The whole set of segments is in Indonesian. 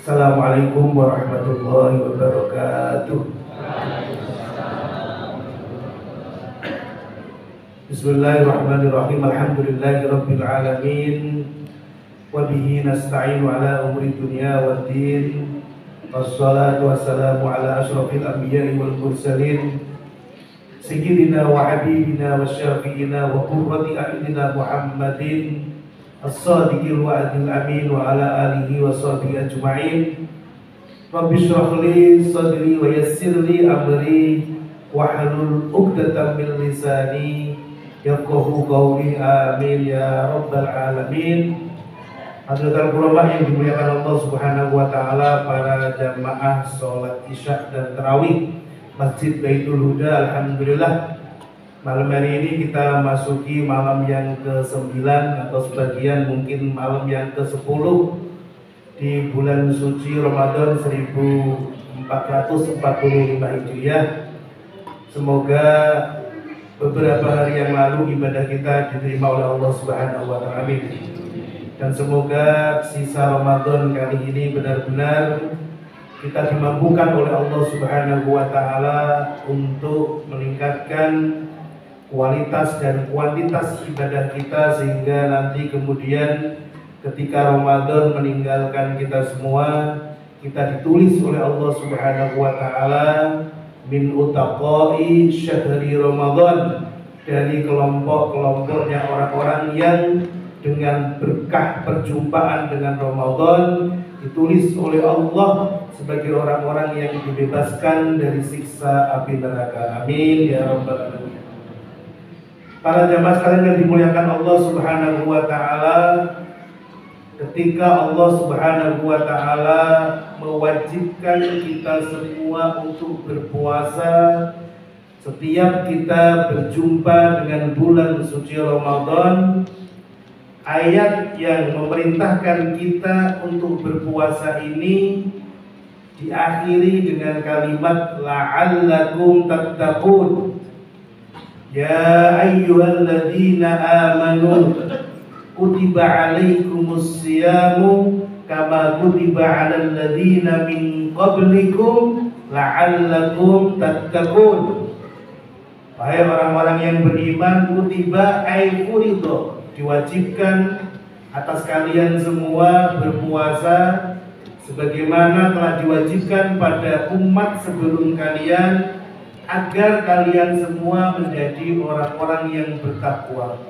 Assalamualaikum warahmatullahi wabarakatuh. Bismillahirrahmanirrahim. Alhamdulillahirabbil alamin. Wa bihi nasta'inu ala umuri dunya waddin. Wassalatu wassalamu ala asyrafil anbiya'i wal mursalin. Sayyidina wa habibina wa syafi'ina wa qurrati a'yunina Muhammadin as-sadiqil wa'dil amin wa ala alihi wa sahbihi ajma'in. Rabbi shrah li sadri wa yassir li amri wahlul 'uqdatam min lisani yafqahu qawli, amin ya rabbal alamin. Hadirin ulama yang dimuliakan Allah Subhanahu wa taala, para jamaah salat Isya dan tarawih Masjid Baitul Huda, alhamdulillah malam hari ini kita masuki malam yang ke-9 atau sebagian mungkin malam yang ke-10 di bulan suci Ramadan 1445 Hijriah. Semoga beberapa hari yang lalu ibadah kita diterima oleh Allah Subhanahu wa taala. Amin. Dan semoga sisa Ramadan kali ini benar-benar kita dimampukan oleh Allah Subhanahu wa taala untuk meningkatkan kualitas dan kuantitas ibadah kita, sehingga nanti kemudian ketika Ramadan meninggalkan kita semua, kita ditulis oleh Allah Subhanahu wa taala min utaqai syahri Ramadan, dari kelompok-kelompoknya orang-orang yang dengan berkah perjumpaan dengan Ramadan ditulis oleh Allah sebagai orang-orang yang dibebaskan dari siksa api neraka. Amin ya rabbal alamin. Para jamaah sekalian yang dimuliakan Allah Subhanahu wa taala, ketika Allah Subhanahu wa taala mewajibkan kita semua untuk berpuasa setiap kita berjumpa dengan bulan suci Ramadan, ayat yang memerintahkan kita untuk berpuasa ini diakhiri dengan kalimat la'allakum tattaqun. Ya ayyuhalladzina amanu kutiba alaikumus siyamu kama kutiba alal ladzina min qablikum la'allakum tattaqun. Wahai orang-orang yang beriman, kutiba ay furido, diwajibkan atas kalian semua berpuasa sebagaimana telah diwajibkan pada umat sebelum kalian, agar kalian semua menjadi orang-orang yang bertakwa.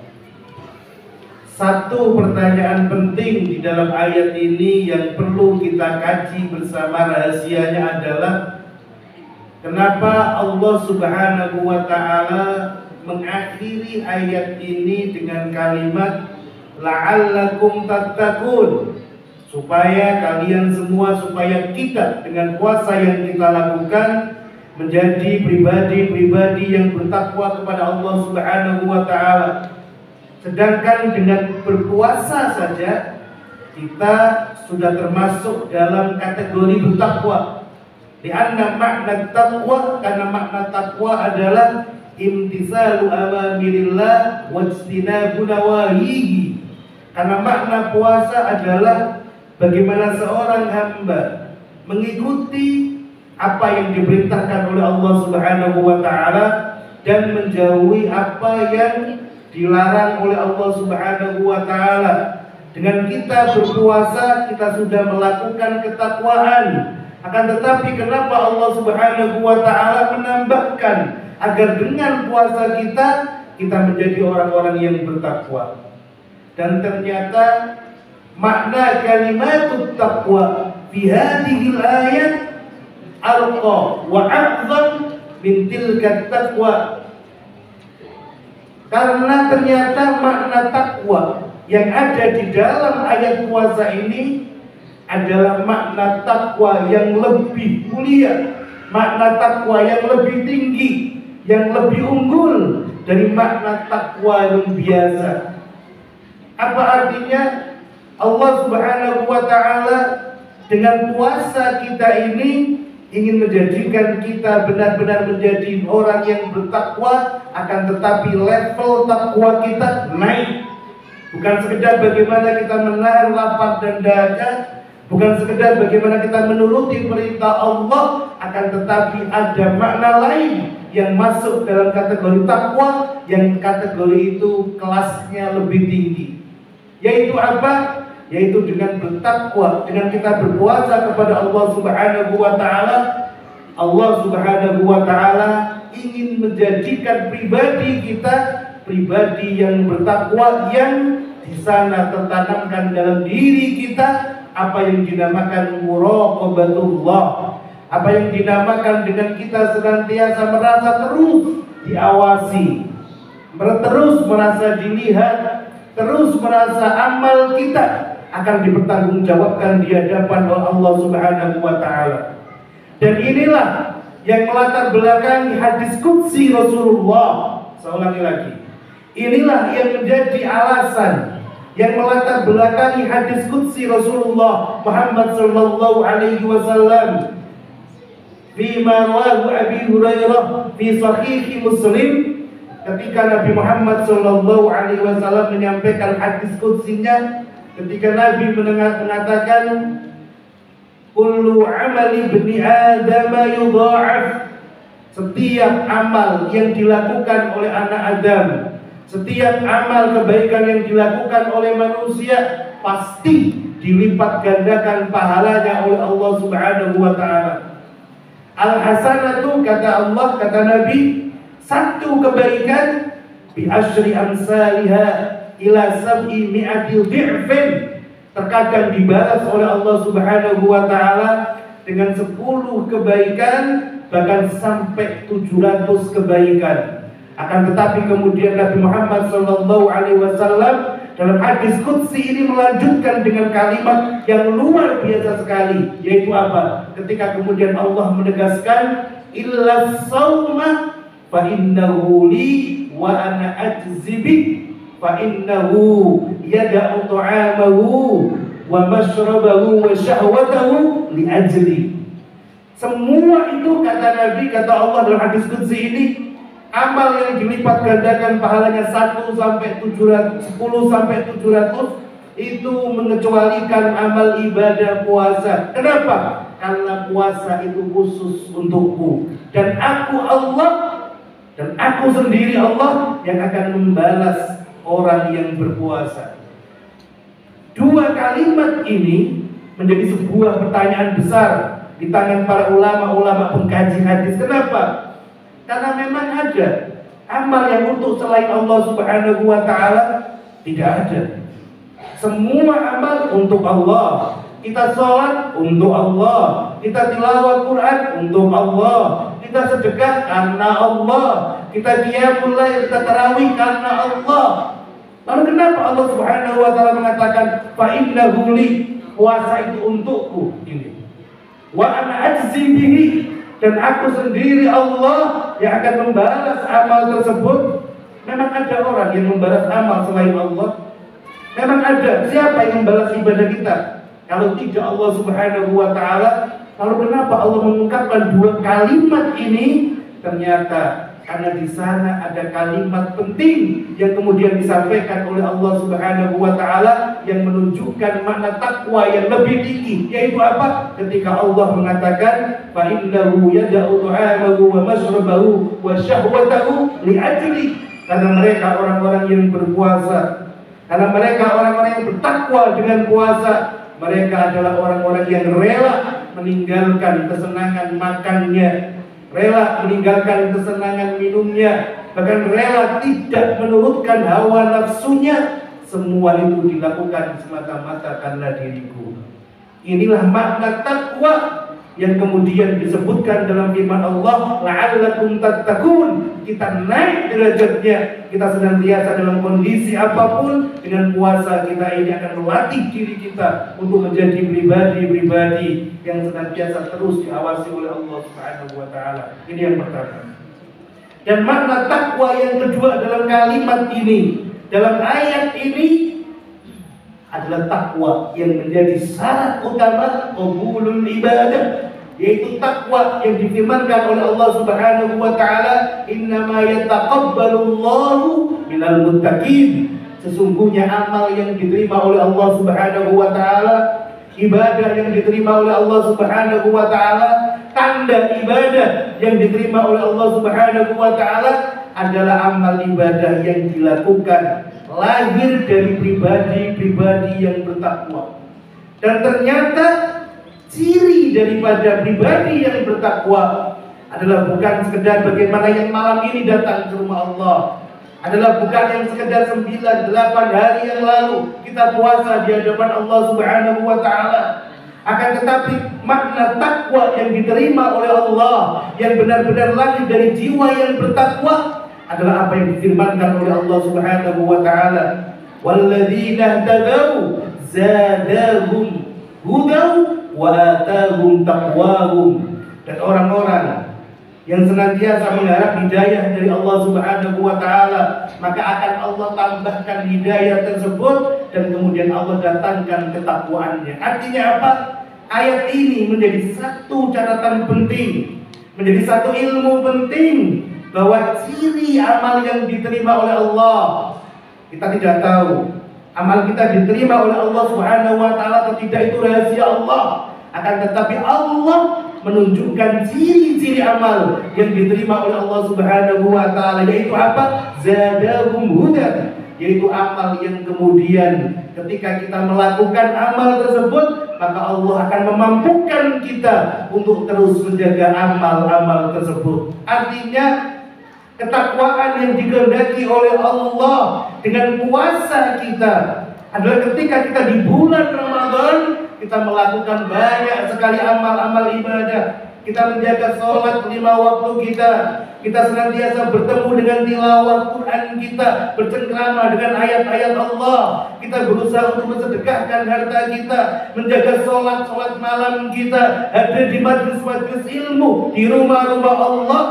Satu pertanyaan penting di dalam ayat ini yang perlu kita kaji bersama rahasianya adalah kenapa Allah Subhanahu wa taala mengakhiri ayat ini dengan kalimat la'allakum tattaqun, supaya kalian semua, supaya kita dengan puasa yang kita lakukan menjadi pribadi-pribadi yang bertakwa kepada Allah Subhanahu wa taala. Sedangkan dengan berpuasa saja kita sudah termasuk dalam kategori bertakwa. Lianna makna taqwa, karena makna takwa adalah imtisalu awamirillah wajtinabu nawahihi. Karena makna puasa adalah bagaimana seorang hamba mengikuti apa yang diperintahkan oleh Allah Subhanahu wa taala dan menjauhi apa yang dilarang oleh Allah Subhanahu wa taala. Dengan kita berpuasa kita sudah melakukan ketakwaan. Akan tetapi kenapa Allah Subhanahu wa taala menambahkan agar dengan puasa kita menjadi orang-orang yang bertakwa? Dan ternyata makna kalimatut taqwa fi hadhil ayat arqa wa a'zam min tilka taqwa. Karena ternyata makna takwa yang ada di dalam ayat puasa ini adalah makna takwa yang lebih mulia, makna takwa yang lebih tinggi, yang lebih unggul dari makna takwa yang biasa. Apa artinya? Allah Subhanahu wa taala dengan puasa kita ini ingin menjadikan kita benar-benar menjadi orang yang bertakwa, akan tetapi level takwa kita naik. Bukan sekedar bagaimana kita menahan lapar dan dahaga, bukan sekedar bagaimana kita menuruti perintah Allah, akan tetapi ada makna lain yang masuk dalam kategori takwa, yang kategori itu kelasnya lebih tinggi. Yaitu apa? Yaitu dengan bertakwa, dengan kita berpuasa kepada Allah Subhanahu wa taala. Allah Subhanahu wa taala ingin menjadikan pribadi kita pribadi yang bertakwa, yang di sana tertanamkan dalam diri kita apa yang dinamakan muraqabatullah, apa yang dinamakan dengan kita senantiasa merasa terus diawasi, terus merasa dilihat, terus merasa amal kita akan dipertanggungjawabkan di hadapan Allah Subhanahu wa taala. Dan inilah yang melatar belakangi hadis qudsi Rasulullah. Saya ulangi lagi. Inilah yang menjadi alasan yang melatar belakangi hadis qudsi Rasulullah Muhammad sallallahu alaihi wasallam fi ma rawahu Abi Hurairah fi sahih Muslim, ketika Nabi Muhammad sallallahu alaihi wasallam menyampaikan hadis qudsinya, ketika Nabi mengatakan kullu amali ibni Adam yudha'af, setiap amal yang dilakukan oleh anak Adam, setiap amal kebaikan yang dilakukan oleh manusia pasti dilipat gandakan pahalanya oleh Allah Subhanahu wa taala. Al-hasanatu, kata Allah, kata Nabi, satu kebaikan bi asyri amsalha ila sab'i mi'ati dhi'fin, terkadang dibalas oleh Allah Subhanahu wa taala dengan 10 kebaikan, bahkan sampai 700 kebaikan. Akan tetapi kemudian Nabi Muhammad sallallahu alaihi wasallam dalam hadis qudsi ini melanjutkan dengan kalimat yang luar biasa sekali, yaitu apa? Ketika kemudian Allah menegaskan illa sauma fa innahu li wa ana ajzi bi, fa innahu yada'u ta'amahu wa mashrabahu wa syahwatahu li ajli. Semua itu, kata Nabi, kata Allah dalam hadis qudsi ini, amal yang dilipat gandakan pahalanya 1 sampai 700, 10 sampai 700, itu mengecualikan amal ibadah puasa. Kenapa? Karena puasa itu khusus untukku, dan aku Allah, dan aku sendiri Allah yang akan membalas orang yang berpuasa. Dua kalimat ini menjadi sebuah pertanyaan besar di tangan para ulama-ulama pengkaji hadis. Kenapa? Karena memang ada amal yang untuk selain Allah Subhanahu wa taala tidak ada. Semua amal untuk Allah. Kita sholat untuk Allah, kita tilawah Quran untuk Allah, kita sedekah karena Allah, kita qiyamul lail, kita tarawih karena Allah. Lalu kenapa Allah Subhanahu wa taala mengatakan fa innahu li, puasa itu untukku ini, wa ana ajzi bihi, dan aku sendiri Allah yang akan membalas amal tersebut. Memang ada orang yang membalas amal selain Allah? Memang ada. Siapa yang membalas ibadah kita kalau tidak Allah Subhanahu wa taala? Lalu kenapa Allah mengungkapkan dua kalimat ini? Ternyata karena di sana ada kalimat penting yang kemudian disampaikan oleh Allah Subhanahu wa taala yang menunjukkan makna takwa yang lebih tinggi, yaitu apa? Ketika Allah mengatakan fa innahu yada'u ta'amahu wa mashrabahu wa syahwatahu li ajli, karena mereka orang-orang yang berpuasa, karena mereka orang-orang yang bertakwa dengan puasa, mereka adalah orang-orang yang rela meninggalkan kesenangan makannya, rela meninggalkan kesenangan minumnya, bahkan rela tidak menurutkan hawa nafsunya. Semua itu dilakukan semata-mata karena diriku. Inilah makna takwa yang kemudian disebutkan dalam firman Allah, la'allakum tattaqun. Kita naik derajatnya, kita senantiasa dalam kondisi apapun, dengan puasa kita ini akan melatih diri kita untuk menjadi pribadi-pribadi yang senantiasa terus diawasi oleh Allah Subhanahu wa taala. Ini yang pertama. Dan makna takwa yang kedua dalam kalimat ini, dalam ayat ini, adalah takwa yang menjadi syarat utama qabulul ibadah, yaitu takwa yang difirmankan oleh Allah Subhanahu wa taala, innama yataqabbalullahu minal muttaqin. Sesungguhnya amal yang diterima oleh Allah Subhanahu wa taala, ibadah yang diterima oleh Allah Subhanahu wa taala, tanda ibadah yang diterima oleh Allah Subhanahu wa taala adalah amal ibadah yang dilakukan lahir dari pribadi-pribadi yang bertakwa. Dan ternyata ciri daripada pribadi yang bertakwa adalah bukan sekedar bagaimana yang malam ini datang ke rumah Allah, adalah bukan yang sekedar 9-8 hari yang lalu kita puasa di hadapan Allah Subhanahu wa taala. Akan tetapi makna takwa yang diterima oleh Allah, yang benar-benar lahir dari jiwa yang bertakwa, adalah apa yang difirmankan oleh Allah Subhanahu wa taala, "Walladzina ihtadaw zadahum hudaw wa atahum taqwahum." Dan orang-orang yang senantiasa mengharap hidayah dari Allah Subhanahu wa taala, maka akan Allah tambahkan hidayah tersebut dan kemudian Allah datangkan ketakwaannya. Artinya apa? Ayat ini menjadi satu catatan penting, menjadi satu ilmu penting, bahwa ciri amal yang diterima oleh Allah, kita tidak tahu amal kita diterima oleh Allah Subhanahu wa taala atau tidak, itu rahasia Allah. Akan tetapi Allah menunjukkan ciri-ciri amal yang diterima oleh Allah Subhanahu wa taala, yaitu apa? Zadahum hudan, yaitu amal yang kemudian ketika kita melakukan amal tersebut, maka Allah akan memampukan kita untuk terus menjaga amal-amal tersebut. Artinya ketakwaan yang dikehendaki oleh Allah dengan puasa kita adalah ketika kita di bulan Ramadan, kita melakukan banyak sekali amal-amal ibadah. Kita menjaga sholat 5 waktu kita senantiasa bertemu dengan tilawah Quran kita, bercengkrama dengan ayat-ayat Allah, kita berusaha untuk mensedekahkan harta kita, menjaga sholat malam kita, hadir di majlis-majlis ilmu, di rumah-rumah Allah.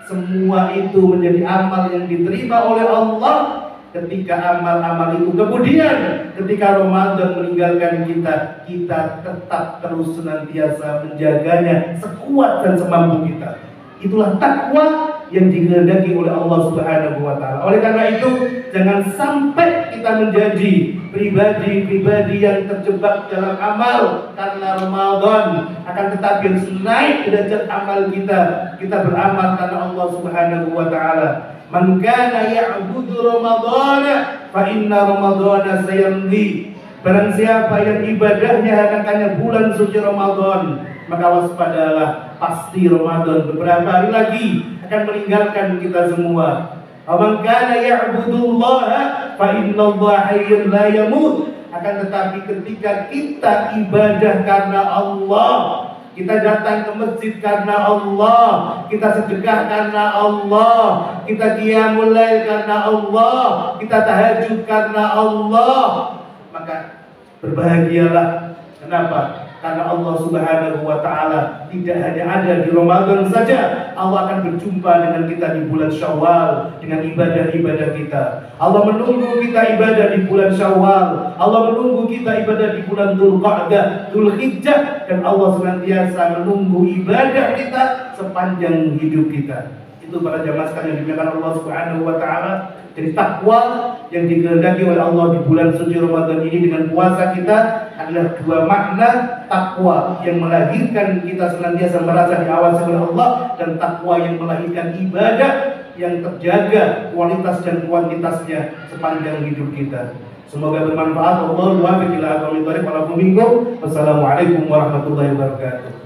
Semua itu menjadi amal yang diterima oleh Allah. Ketika amal-amal itu kemudian ketika Ramadan meninggalkan kita tetap terus senantiasa menjaganya sekuat dan semampu kita. Itulah takwa yang dikehendaki oleh Allah Subhanahu wa taala. Oleh karena itu, jangan sampai kita menjadi pribadi-pribadi yang terjebak dalam amal karena Ramadan, akan tetapi harus naik derajat amal kita beramal karena Allah Subhanahu wa taala. Man kana ya'budu Ramadhana fa inna Ramadhana sayamdi. Barang siapa yang ibadahnya hanya bulan suci Ramadan, maka waspadalah, pasti Ramadan beberapa hari lagi akan meninggalkan kita semua. Man kana ya'budullaha fa innallaha hayyun la yamut. Akan tetapi ketika kita ibadah karena Allah, kita datang ke masjid karena Allah, kita sedekah karena Allah, kita qiyamul lail karena Allah, kita tahajud karena Allah, maka berbahagialah. Kenapa? Karena Allah Subhanahu wa taala tidak hanya ada di Ramadan saja, Allah akan berjumpa dengan kita di bulan Syawal dengan ibadah-ibadah kita. Allah menunggu kita ibadah di bulan Syawal, Allah menunggu kita ibadah di bulan Dzulqa'dah, Dzulhijjah, dan Allah senantiasa menunggu ibadah kita sepanjang hidup kita. Itu para jamaah sekalian yang dimuliakan Allah Subhanahu wa taala. Jadi takwa yang dikehendaki oleh Allah di bulan suci Ramadan ini dengan puasa kita adalah dua makna: takwa yang melahirkan kita senantiasa merasa diawasi oleh Allah, dan takwa yang melahirkan ibadah yang terjaga kualitas dan kuantitasnya sepanjang hidup kita. Semoga bermanfaat. Wassalamualaikum warahmatullahi wabarakatuh.